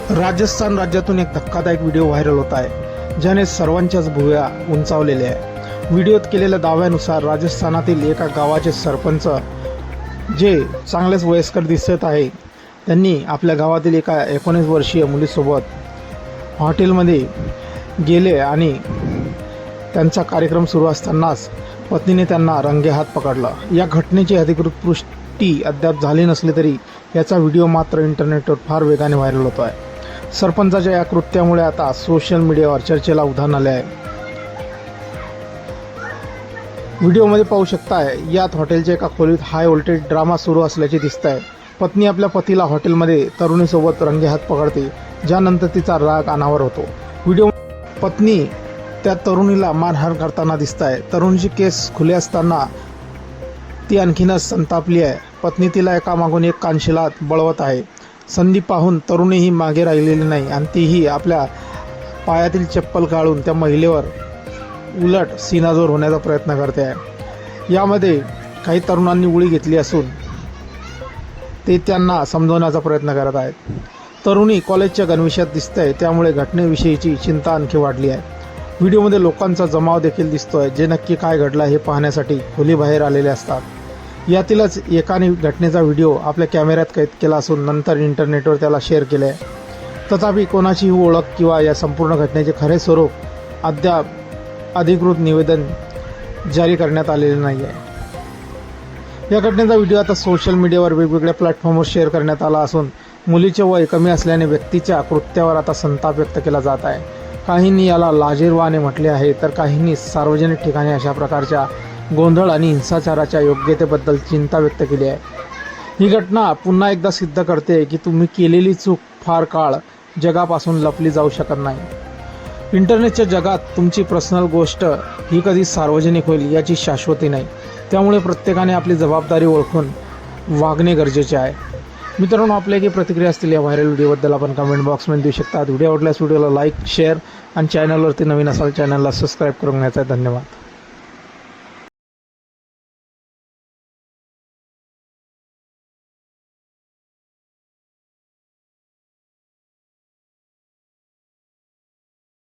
राजस्थान राज्यातून एक धक्कादायक व्हिडिओ व्हायरल होत आहे, ज्याने सर्वांच्याच भुवया उंचावलेल्या आहे। व्हिडिओत केलेल्या दाव्यानुसार राजस्थानातील एका गावाचे सरपंच, जे चांगलेच वयस्कर दिसत आहे, त्यांनी आपल्या गावातील एका 19 वर्षीय मुलीसोबत हॉटेलमध्ये गेले आणि त्यांचा कार्यक्रम सुरू असतानाच पत्नीने त्यांना रंगेहात पकडलं। या घटनेची अधिकृत पुष्टी अद्याप झाली नसली तरी याचा व्हिडिओ मात्र इंटरनेटवर फार वेगाने व्हायरल होतो आहे। सरपंचाच्या या कृत्यामुळे आता सोशल मीडियावर चर्चेला उधाण आले आहे। व्हिडिओमध्ये पाहू शकताय, यात हॉटेलच्या एका खोलीत हाय व्होल्टेज ड्रामा सुरू असल्याचे दिसतंय। पत्नी आपल्या पतीला हॉटेलमध्ये तरुणीसोबत रंगेहात पकडते, ज्यानंतर तिचा राग अनावर होतो। व्हिडिओ पत्नी त्या तरुणीला मारहाण करताना दिसताय। तरुणीची केस खुले असताना ती आणखीनच संतापली आहे। पत्नी तिला एकामागून एक कानशिलात बळवत आहे। संधी पाहून तरुणीही मागे राहिलेली नाही आणि तीही आपल्या पायातील चप्पल काढून त्या महिलेवर उलट सीनाजोर होण्याचा प्रयत्न करते आहे। यामध्ये काही तरुणांनी उडी घेतली असून ते त्यांना समजवण्याचा प्रयत्न करत आहेत। तरुणी कॉलेजच्या गणवेशात दिसते, त्यामुळे घटनेविषयीची चिंता आणखी वाढली आहे। व्हिडिओमध्ये लोकांचा जमाव देखील दिसतोय, जे नक्की काय घडलं हे पाहण्यासाठी खोलीबाहेर आलेले असतात। यातीलच एकाने घटनेचा व्हिडिओ आपल्या कॅमेऱ्यात कैद केला असून नंतर इंटरनेटवर त्याला शेअर केले आहे। तथापि कोणाचीही ओळख किंवा या संपूर्ण घटनेचे खरे स्वरूप अद्याप अधिकृत निवेदन जारी करण्यात आलेले नाही आहे। या घटनेचा व्हिडिओ आता सोशल मीडियावर वेगवेगळ्या प्लॅटफॉर्मवर शेअर करण्यात आला असून मुलीचे वय कमी असल्याने व्यक्तीच्या कृत्यावर आता संताप व्यक्त केला जात आहे। काहींनी याला लाजिरवाणे म्हटले आहे, तर काहींनी सार्वजनिक ठिकाणी अशा प्रकारच्या गोंधळ आणि हिंसाचाराच्या योग्यतेबद्दल चिंता व्यक्त केली आहे। ही घटना पुन्हा एकदा सिद्ध करते की तुम्ही केलेली चूक फार काळ जगापासून लपली जाऊ शकत नाही। इंटरनेटच्या जगात तुमची पर्सनल गोष्ट ही कधी सार्वजनिक होईल याची शाश्वती नाही, त्यामुळे प्रत्येकाने आपली जबाबदारी ओळखून वागणे गरजेचे आहे। मित्रांनो, आपल्या काही प्रतिक्रिया असतील या व्हायरल व्हिडिओबद्दल आपण कमेंट बॉक्समध्ये देऊ शकता। व्हिडिओ आवडल्यास व्हिडिओला लाईक, शेअर आणि चॅनलवरती नवीन असाल चॅनलला सबस्क्राईब करून घ्यायचा आहे। धन्यवाद।